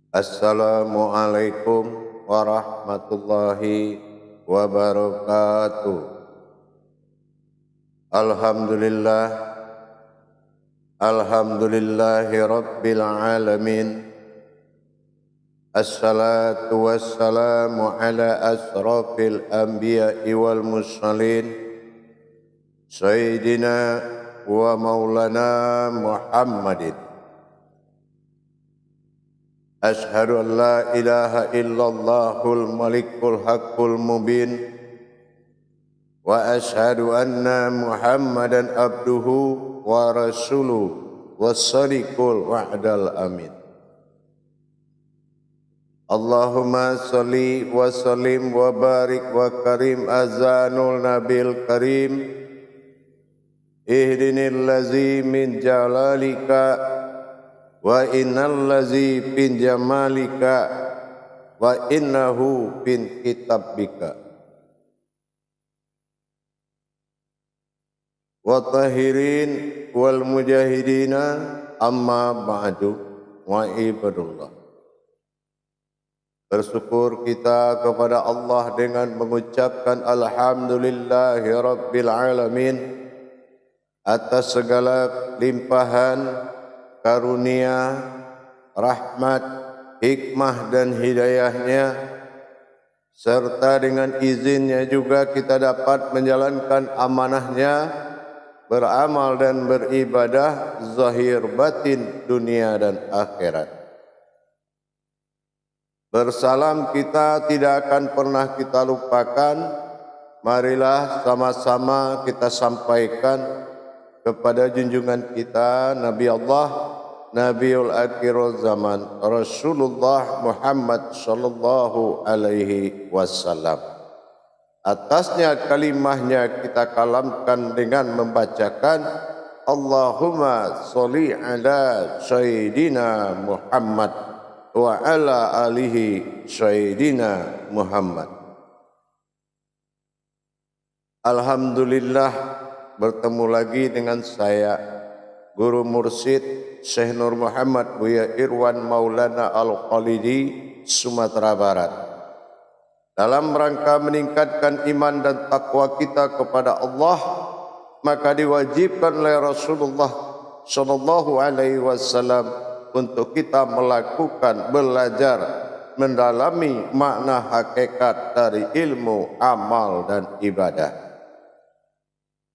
Assalamualaikum warahmatullahi wabarakatuh. Alhamdulillah, alhamdulillahi rabbil alamin. Assalatu wassalamu ala asrafil anbiya'i wal mursalin, Sayyidina wa maulana Muhammadin. Ashhadu an la ilaha illallahul malikul haqqul mubin, wa ashhadu anna Muhammadan abduhu wa rasuluhu was-sadiqul wa'dal amin. Allahumma salli wa sallim wa barik wa karim azanul nabil karim, ihdinil lazi min jalalika wa innal lazi bin jamalika wa innahu bin kitabika wa tahirin wal mujahidina amma ba'du. Wa ibadullah, bersyukur kita kepada Allah dengan mengucapkan alhamdulillahi rabbil alamin atas segala limpahan karunia, rahmat, hikmah dan hidayahnya, serta dengan izinnya juga kita dapat menjalankan amanahnya, beramal dan beribadah zahir batin dunia dan akhirat. Bersalam kita tidak akan pernah kita lupakan. Marilah sama-sama kita sampaikan kepada junjungan kita Nabi Allah, Nabiul Akhirul Zaman, Rasulullah Muhammad sallallahu alaihi wasallam. Atasnya kalimahnya kita kalamkan dengan membacakan Allahumma sholli ala Sayyidina Muhammad wa ala alihi Sayyidina Muhammad. Alhamdulillah, bertemu lagi dengan saya, Guru Mursyid Syekh Nur Muhammad Buya Irwan Maulana Al-Khalidi, Sumatera Barat. Dalam rangka meningkatkan iman dan takwa kita kepada Allah, maka diwajibkan oleh Rasulullah sallallahu alaihi wasallam untuk kita melakukan, belajar, mendalami makna hakikat dari ilmu, amal dan ibadah.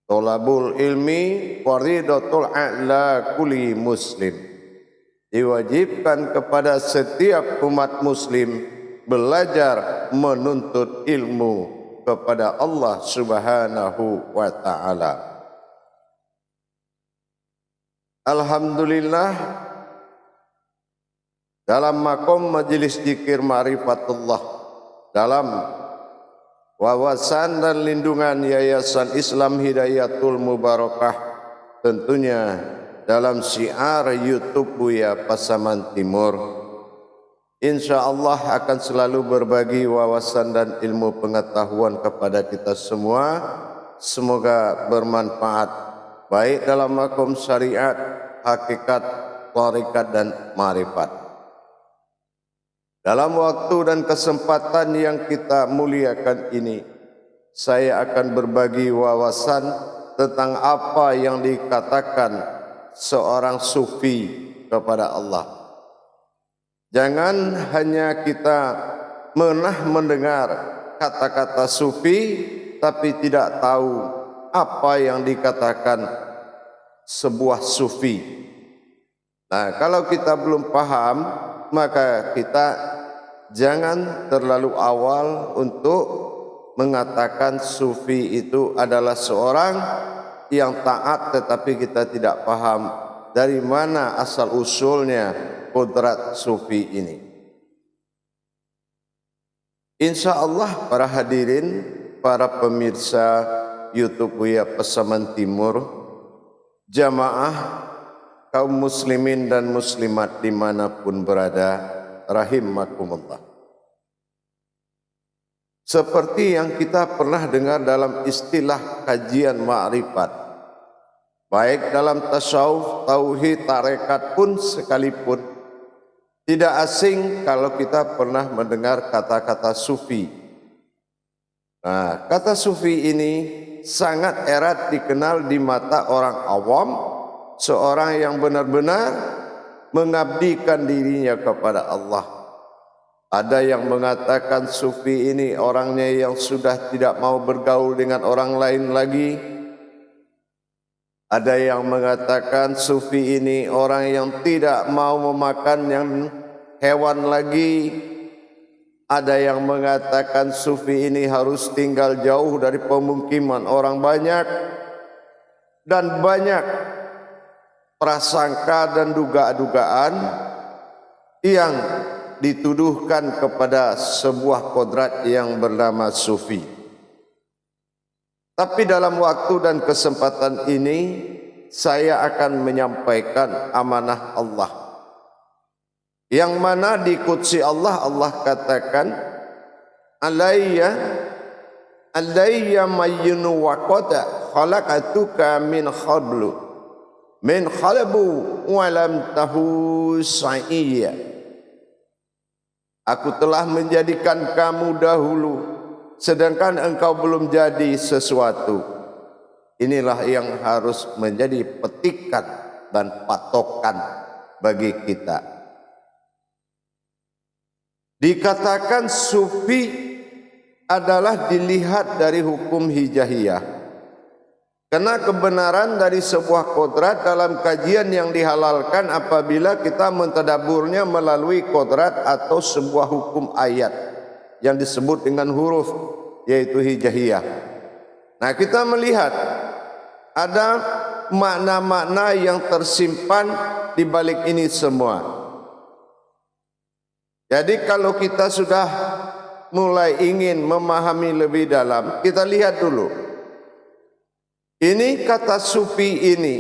Tolabul ilmi faridatul a'la kulli muslim. Diwajibkan kepada setiap umat muslim belajar menuntut ilmu kepada Allah Subhanahu wa taala. Alhamdulillah, dalam makom majelis zikir ma'rifatullah, dalam wawasan dan lindungan Yayasan Islam Hidayatul Mubarakah, tentunya dalam syiar YouTube Buya Pasaman Timur, insyaallah akan selalu berbagi wawasan dan ilmu pengetahuan kepada kita semua. Semoga bermanfaat baik dalam makom syariat, hakikat, thariqat dan ma'rifat. Dalam waktu dan kesempatan yang kita muliakan ini, saya akan berbagi wawasan tentang apa yang dikatakan seorang sufi kepada Allah. Jangan hanya kita mendengar kata-kata sufi, tapi tidak tahu apa yang dikatakan sebuah sufi. Nah, kalau kita belum paham, maka kita jangan terlalu awal untuk mengatakan sufi itu adalah seorang yang taat, tetapi kita tidak paham dari mana asal usulnya kodrat sufi ini. Insyaallah para hadirin, para pemirsa YouTube Buya Pasaman Timur, jamaah kaum muslimin dan muslimat dimanapun berada, rahimakumullah. Seperti yang kita pernah dengar dalam istilah kajian ma'rifat, baik dalam tasawuf, tauhid, tarekat pun sekalipun, Tidak asing kalau kita pernah mendengar kata-kata sufi. Nah, kata sufi ini sangat erat dikenal di mata orang awam, seorang yang benar-benar mengabdikan dirinya kepada Allah. Ada yang mengatakan sufi ini orangnya yang sudah tidak mau bergaul dengan orang lain lagi. Ada yang mengatakan sufi ini orang yang tidak mau memakan yang hewan lagi. Ada yang mengatakan sufi ini harus tinggal jauh dari pemukiman orang banyak. Dan banyak prasangka dan dugaan yang dituduhkan kepada sebuah kodrat yang bernama sufi. Tapi dalam waktu dan kesempatan ini saya akan menyampaikan amanah Allah, yang mana di qudsi Allah, Allah katakan alayya mayyinu wa qad khalaqatuka min khalbu wa lam tahu sa'iyya. Aku telah menjadikan kamu dahulu, sedangkan engkau belum jadi sesuatu. Inilah yang harus menjadi petikan dan patokan bagi kita. Dikatakan sufi adalah dilihat dari hukum hijahiyah. Karena kebenaran dari sebuah kodrat dalam kajian yang dihalalkan apabila kita mentadaburnya melalui kodrat atau sebuah hukum ayat yang disebut dengan huruf, yaitu hijahiyah. Nah, kita melihat ada makna-makna yang tersimpan di balik ini semua. Jadi kalau kita sudah mulai ingin memahami lebih dalam, kita lihat dulu. Ini kata sufi ini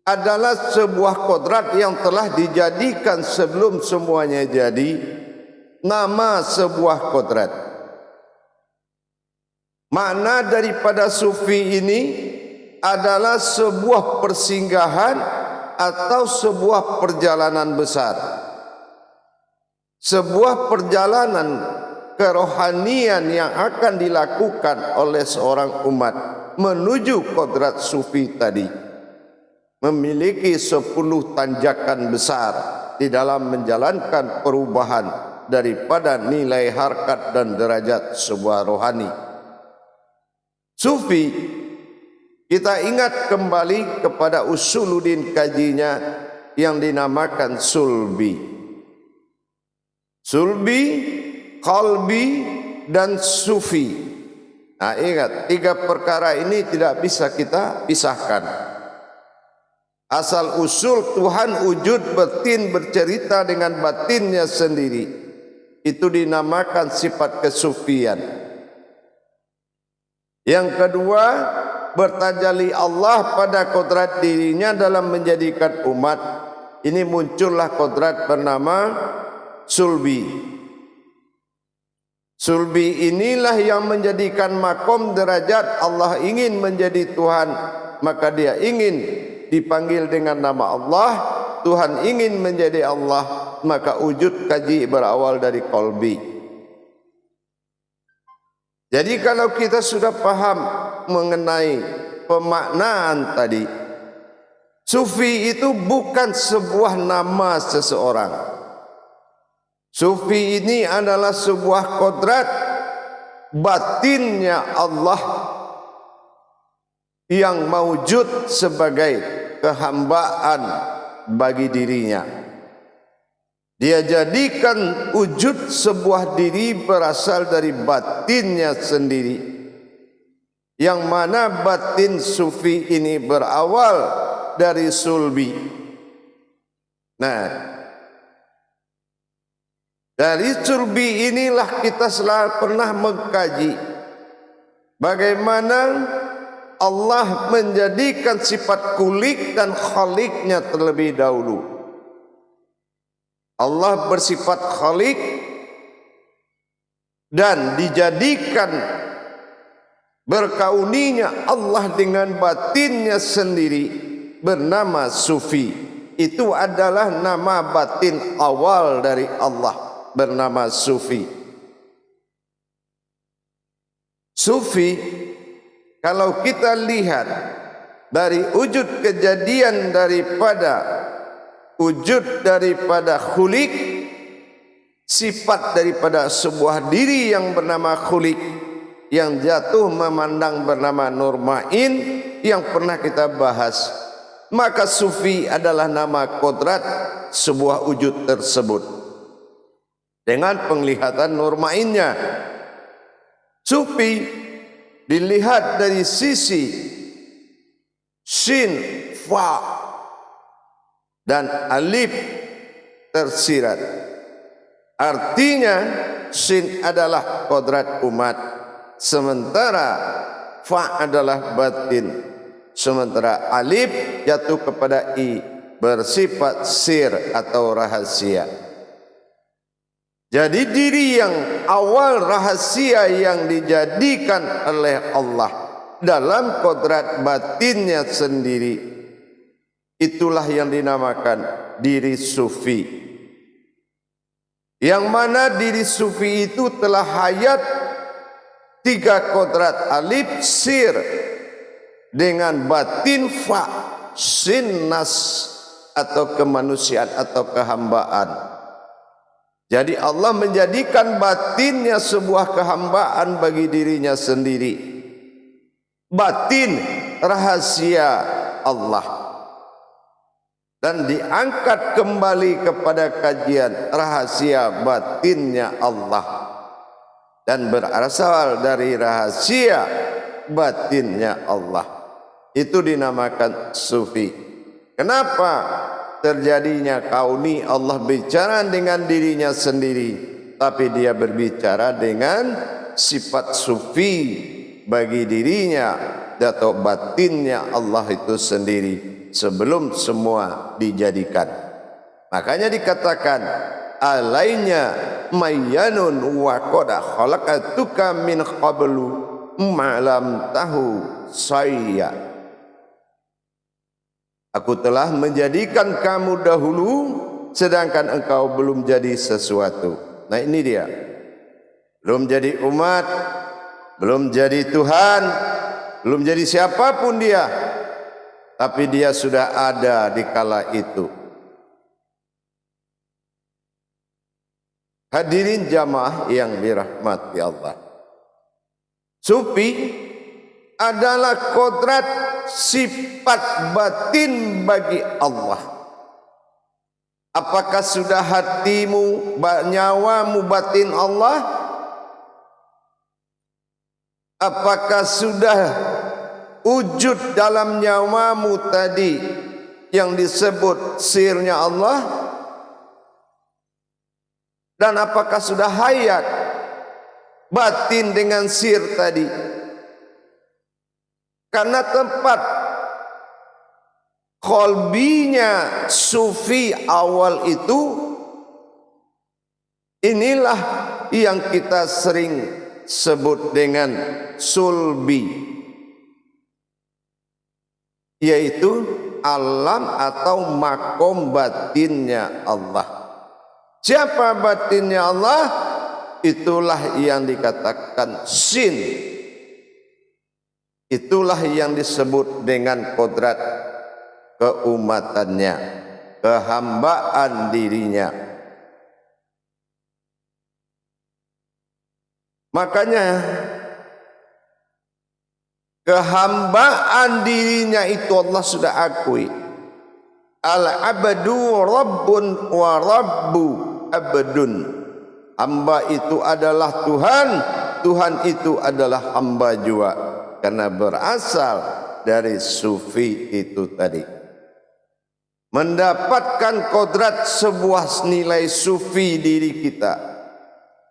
adalah sebuah kodrat yang telah dijadikan sebelum semuanya jadi nama sebuah kodrat. Makna daripada sufi ini adalah sebuah persinggahan atau sebuah perjalanan besar. Sebuah perjalanan kerohanian yang akan dilakukan oleh seorang umat menuju kodrat sufi tadi, memiliki 10 tanjakan besar di dalam menjalankan perubahan daripada nilai harkat dan derajat sebuah rohani. Sufi, kita ingat kembali kepada usuluddin kajinya yang dinamakan sulbi. Sulbi, qalbi, dan sufi. Nah, ingat, 3 perkara ini tidak bisa kita pisahkan. Asal usul Tuhan wujud batin bercerita dengan batinnya sendiri, itu dinamakan sifat kesufian. Yang kedua, bertajalli Allah pada kodrat dirinya dalam menjadikan umat. Ini muncullah kodrat bernama sulbi. Sulbi inilah yang menjadikan makom derajat. Allah ingin menjadi Tuhan, maka dia ingin dipanggil dengan nama Allah. Tuhan ingin menjadi Allah, maka wujud kaji berawal dari qalbi. Jadi kalau kita sudah paham mengenai pemaknaan tadi, sufi itu bukan sebuah nama seseorang. Sufi ini adalah sebuah kodrat batinnya Allah yang mewujud sebagai kehambaan bagi dirinya. Dia jadikan wujud sebuah diri berasal dari batinnya sendiri, yang mana batin sufi ini berawal dari sulbi. Nah, dari sulbi inilah kita selalu pernah mengkaji bagaimana Allah menjadikan sifat kulik dan khaliknya terlebih dahulu. Allah bersifat khalik dan dijadikan berkauninya Allah dengan batinnya sendiri bernama sufi. itu adalah nama batin awal dari Allah, bernama Sufi. Sufi, kalau kita lihat dari wujud kejadian daripada khulik, sifat daripada sebuah diri yang bernama khulik, yang jatuh memandang bernama Nurmain, yang pernah kita bahas. Maka Sufi adalah nama kodrat sebuah wujud tersebut dengan penglihatan Nurmainnya. Sufi dilihat dari sisi shin, fa, dan alif tersirat. Artinya shin adalah kodrat umat, sementara fa adalah batin, sementara alif jatuh kepada i, bersifat sir atau rahasia. Jadi diri yang awal rahasia yang dijadikan oleh Allah dalam kodrat batinnya sendiri, itulah yang dinamakan diri Sufi. Yang mana diri Sufi itu telah hayat 3 kodrat alif sir dengan batin fa sin nas atau kemanusiaan atau kehambaan. Jadi Allah menjadikan batinnya sebuah kehambaan bagi dirinya sendiri. Batin rahasia Allah. Dan diangkat kembali kepada kajian rahasia batinnya Allah. Dan berasal dari rahasia batinnya Allah. Itu dinamakan Sufi. Kenapa terjadinya kauni? Allah bicara dengan dirinya sendiri, tapi dia berbicara dengan sifat Sufi bagi dirinya atau batinnya Allah itu sendiri sebelum semua dijadikan. Makanya dikatakan alainya mayyanun wa qad khalaqatuka min qablu ma'lam tahu saya. Aku telah menjadikan kamu dahulu sedangkan engkau belum jadi sesuatu. Nah ini dia. Belum jadi umat, belum jadi Tuhan, belum jadi siapapun dia. Tapi dia sudah ada di kala itu. Hadirin jamaah yang dirahmati Allah. Sufi adalah kodrat sifat batin bagi Allah. Apakah sudah hatimu, nyawamu batin Allah? Apakah sudah wujud dalam nyawamu tadi yang disebut sirnya Allah? Dan apakah sudah hayat batin dengan sir tadi? Karena tempat kolbinya Sufi awal itu, inilah yang kita sering sebut dengan sulbi, yaitu alam atau makom batinnya Allah. Siapa batinnya Allah? Itulah yang dikatakan sin. Itulah yang disebut dengan kodrat keumatannya, kehambaan dirinya. Makanya kehambaan dirinya itu Allah sudah akui. Al-abdu rabbun wa rabbu abdun. Hamba itu adalah Tuhan, Tuhan itu adalah hamba juga. Karena berasal dari Sufi itu tadi. Mendapatkan kodrat sebuah nilai Sufi diri kita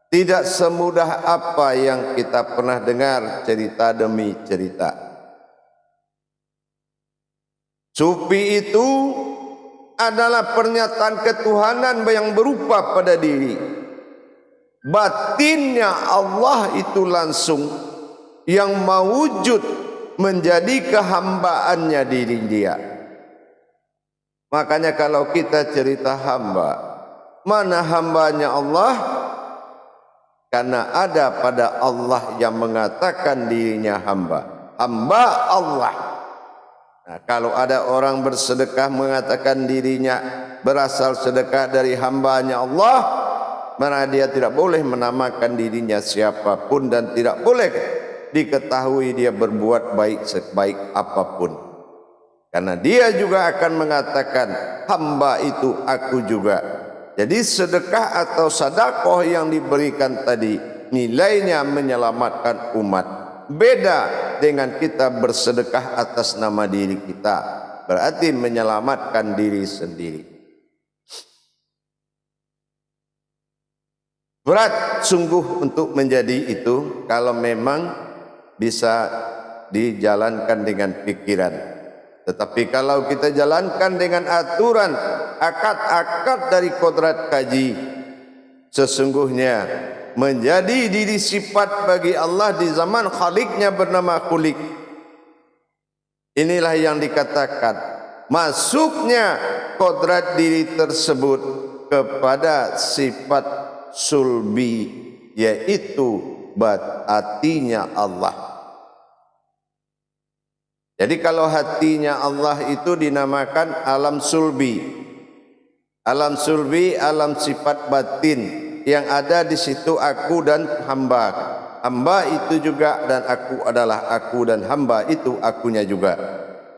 tidak semudah apa yang kita pernah dengar cerita demi cerita. Sufi itu adalah pernyataan ketuhanan yang berupa pada diri. Batinnya Allah itu langsung yang mewujud menjadi kehambaannya diri dia. Makanya kalau kita cerita hamba, mana hambanya Allah? Karena ada pada Allah yang mengatakan dirinya hamba. Hamba Allah. Nah, kalau ada orang bersedekah mengatakan dirinya berasal sedekah dari hambanya Allah, maka dia tidak boleh menamakan dirinya siapapun dan tidak boleh diketahui dia berbuat baik sebaik apapun. Karena dia juga akan mengatakan hamba itu aku juga. Jadi sedekah atau sedekah yang diberikan tadi nilainya menyelamatkan umat. Beda dengan kita bersedekah atas nama diri kita, berarti menyelamatkan diri sendiri. Berat sungguh untuk menjadi itu kalau memang bisa dijalankan dengan pikiran. Tetapi kalau kita jalankan dengan aturan, akad-akad dari kodrat kaji, sesungguhnya menjadi diri sifat bagi Allah di zaman Khaliknya bernama Khulik. Inilah yang dikatakan masuknya kodrat diri tersebut kepada sifat sulbi, yaitu hatinya Allah. Jadi kalau hatinya Allah itu dinamakan alam sulbi. Alam sulbi, alam sifat batin. Yang ada di situ aku dan hamba. Hamba itu juga dan aku adalah aku dan hamba itu akunya juga.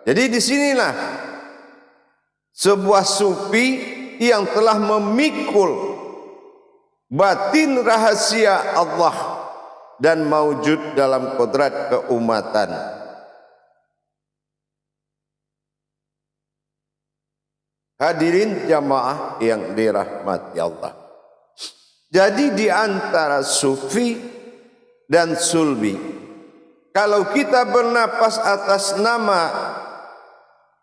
Jadi disinilah sebuah sufi yang telah memikul batin rahasia Allah dan maujud dalam kodrat keumatan. Hadirin jamaah yang dirahmati Allah. Jadi di antara sufi dan sulbi, kalau kita bernapas atas nama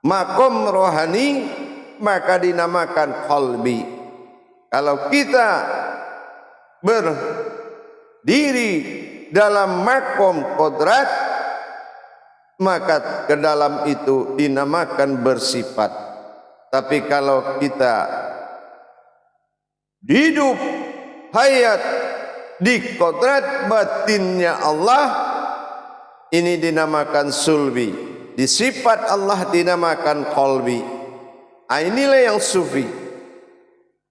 makom rohani, maka dinamakan qalbi. Kalau kita berdiri dalam makom kodrat, maka ke dalam itu dinamakan bersifat. Tapi kalau kita hidup hayat di kodrat batinnya Allah, ini dinamakan sulbi. Di sifat Allah dinamakan qalbi. Inilah yang sufi.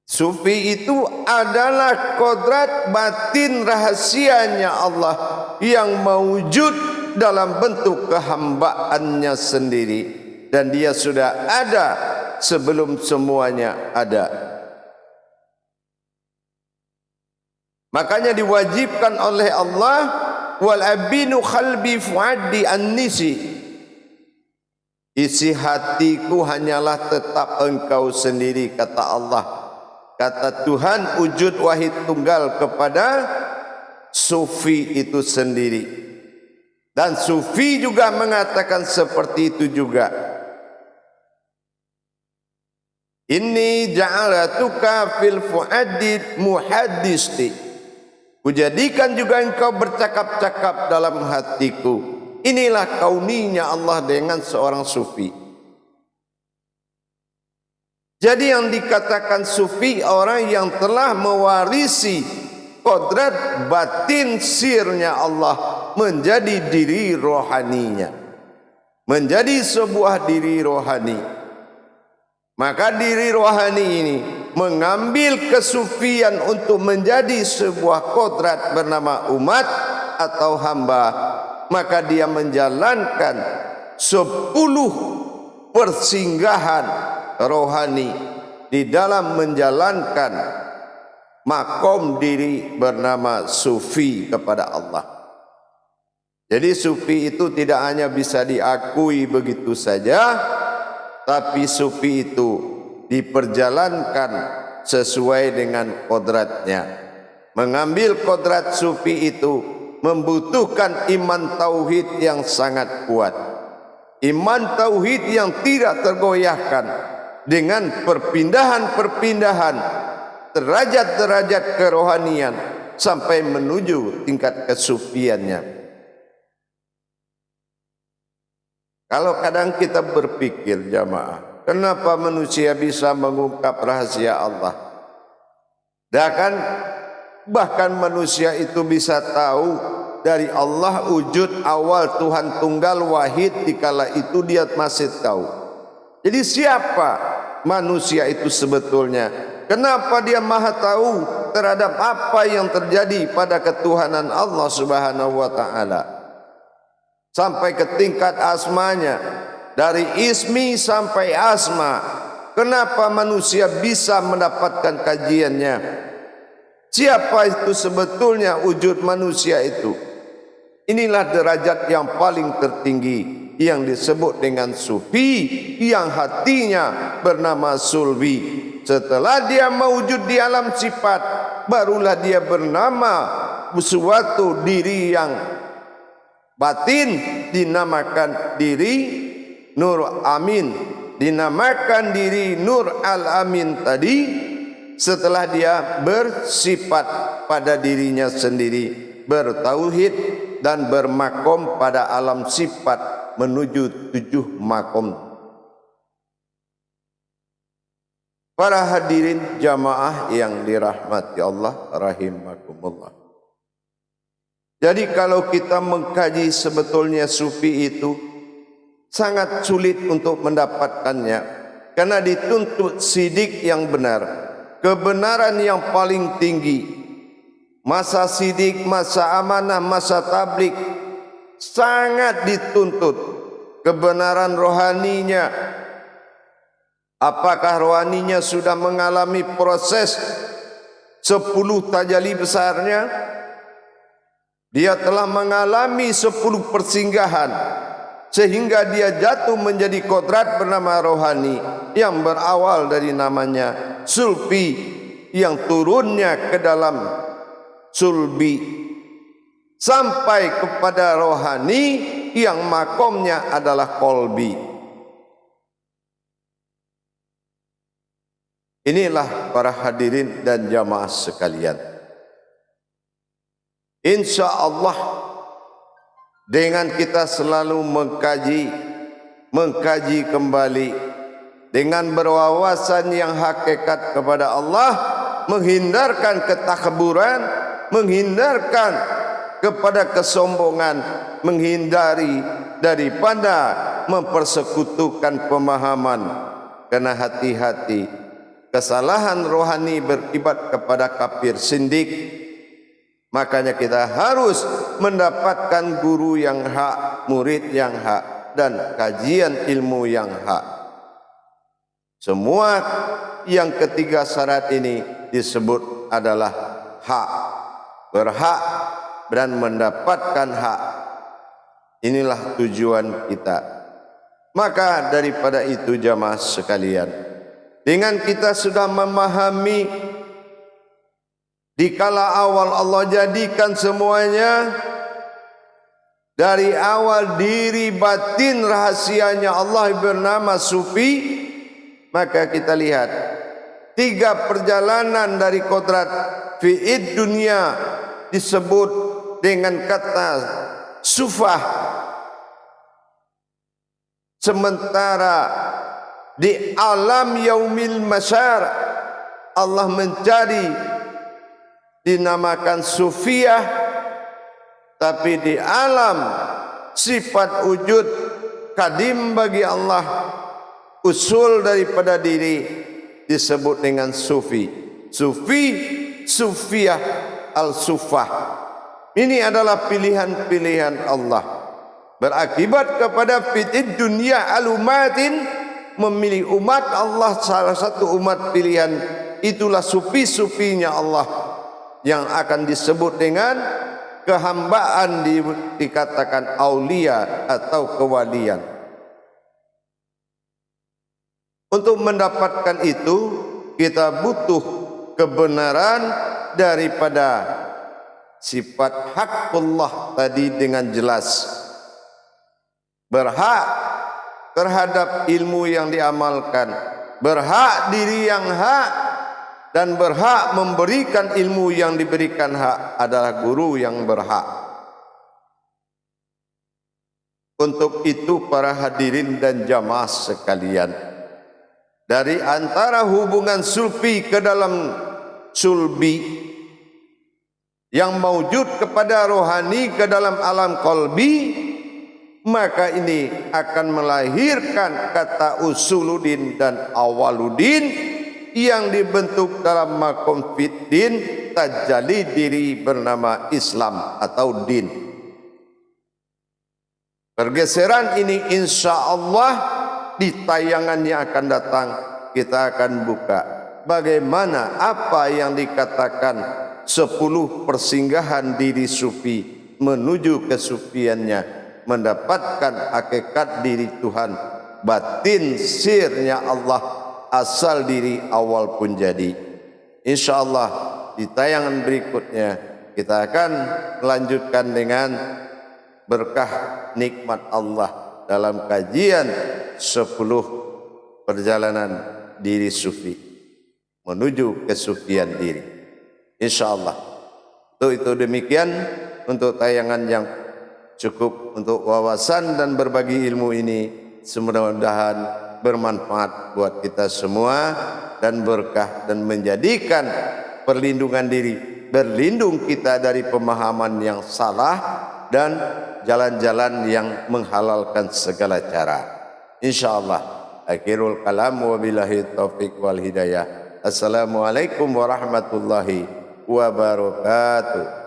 Sufi itu adalah kodrat batin rahasianya Allah yang mewujud dalam bentuk kehambaannya sendiri, dan dia sudah ada sebelum semuanya ada. Makanya diwajibkan oleh Allah, wal abinu khalbi fuadi an-nisi, isi hatiku hanyalah tetap engkau sendiri, kata Allah. Kata Tuhan wujud wahid tunggal kepada sufi itu sendiri. Dan sufi juga mengatakan seperti itu juga. Inni ja'alatuka fil fuadi muhaddisti, kujadikan juga engkau bercakap-cakap dalam hatiku. Inilah kauninya Allah dengan seorang sufi. Jadi yang dikatakan sufi, orang yang telah mewarisi kodrat batin sirnya Allah menjadi diri rohaninya, menjadi sebuah diri rohani. Maka diri rohani ini mengambil kesufian untuk menjadi sebuah kodrat bernama umat atau hamba. Maka dia menjalankan 10 persinggahan rohani di dalam menjalankan makom diri bernama sufi kepada Allah. Jadi sufi itu tidak hanya bisa diakui begitu saja, tapi sufi itu diperjalankan sesuai dengan kodratnya. Mengambil kodrat sufi itu membutuhkan iman tauhid yang sangat kuat. Iman tauhid yang tidak tergoyahkan dengan perpindahan-perpindahan derajat-derajat kerohanian sampai menuju tingkat kesufiannya. Kalau kadang kita berpikir jamaah, Kenapa manusia bisa mengungkap rahasia Allah? Bahkan manusia itu bisa tahu dari Allah wujud awal Tuhan tunggal wahid dikala itu dia masih tahu. Jadi siapa manusia itu sebetulnya? Kenapa dia maha tahu terhadap apa yang terjadi pada ketuhanan Allah Subhanahu wa taala? Sampai ke tingkat asmanya, dari ismi sampai asma. Kenapa manusia bisa mendapatkan kajiannya? Siapa itu sebetulnya wujud manusia itu? Inilah derajat yang paling tertinggi yang disebut dengan sufi, yang hatinya bernama sulbi. Setelah dia mewujud di alam sifat, barulah dia bernama suatu diri yang batin, dinamakan diri Nur Amin, dinamakan diri Nur Al-Amin tadi. Setelah dia bersifat pada dirinya sendiri, bertauhid dan bermakom pada alam sifat menuju 7 makom. Para hadirin jamaah yang dirahmati Allah rahimakumullah. Jadi kalau kita mengkaji sebetulnya sufi itu sangat sulit untuk mendapatkannya, karena dituntut sidik yang benar, kebenaran yang paling tinggi. Masa sidik, masa amanah, masa tablik sangat dituntut. Kebenaran rohaninya, apakah rohaninya sudah mengalami proses 10 tajalli besarnya? Dia telah mengalami 10 persinggahan sehingga dia jatuh menjadi kodrat bernama rohani yang berawal dari namanya sulbi, yang turunnya ke dalam sulbi sampai kepada rohani yang makomnya adalah kolbi. Inilah para hadirin dan jamaah sekalian. Insya Allah dengan kita selalu mengkaji kembali dengan berwawasan yang hakikat kepada Allah, menghindarkan ketakburan, menghindarkan kepada kesombongan, menghindari daripada mempersekutukan pemahaman. Karena hati-hati, kesalahan rohani beribadat kepada kafir sindik. Makanya kita harus mendapatkan guru yang hak, murid yang hak, dan kajian ilmu yang hak. Semua yang ketiga syarat ini disebut adalah hak, berhak dan mendapatkan hak. Inilah tujuan kita. Maka daripada itu jamaah sekalian, dengan kita sudah memahami dikala awal Allah jadikan semuanya dari awal diri batin rahasianya Allah bernama sufi, maka kita lihat 3 perjalanan dari kodrat fi'id dunia disebut dengan kata sufah. Sementara di alam yaumil masyar Allah mencari dinamakan sufiyah, tapi di alam sifat wujud kadim bagi Allah, usul daripada diri disebut dengan sufi. Sufi, sufiyah, al-sufah. Ini adalah pilihan-pilihan Allah. Berakibat kepada fitid dunia alumatin, memilih umat Allah, salah satu umat pilihan itulah sufi-sufinya Allah, yang akan disebut dengan kehambaan, dikatakan aulia atau kewalian. Untuk mendapatkan itu kita butuh kebenaran daripada sifat hakullah tadi dengan jelas. Berhak terhadap ilmu yang diamalkan, berhak diri yang hak, dan berhak memberikan ilmu yang diberikan hak adalah guru yang berhak. Untuk itu para hadirin dan jamaah sekalian, dari antara hubungan sulbi ke dalam sulbi yang mewujud kepada rohani ke dalam alam qalbi, maka ini akan melahirkan kata usuluddin dan awaluddin yang dibentuk dalam makom fiddin, tajalli diri bernama Islam atau din. Pergeseran ini insya Allah di tayangan yang akan datang kita akan buka bagaimana apa yang dikatakan 10 persinggahan diri sufi menuju kesufiannya, mendapatkan hakikat diri Tuhan, batin sirnya Allah, asal diri awal pun jadi. Insya Allah di tayangan berikutnya kita akan melanjutkan dengan berkah nikmat Allah dalam kajian 10 perjalanan diri sufi menuju kesufian diri. Insya Allah. Itu demikian untuk tayangan yang cukup untuk wawasan dan berbagi ilmu ini. Semoga-mudahan bermanfaat buat kita semua dan berkah dan menjadikan perlindungan diri, berlindung kita dari pemahaman yang salah dan jalan-jalan yang menghalalkan segala cara. InsyaAllah. Akhirul kalam wa billahi taufiq wal hidayah. Assalamualaikum warahmatullahi wabarakatuh.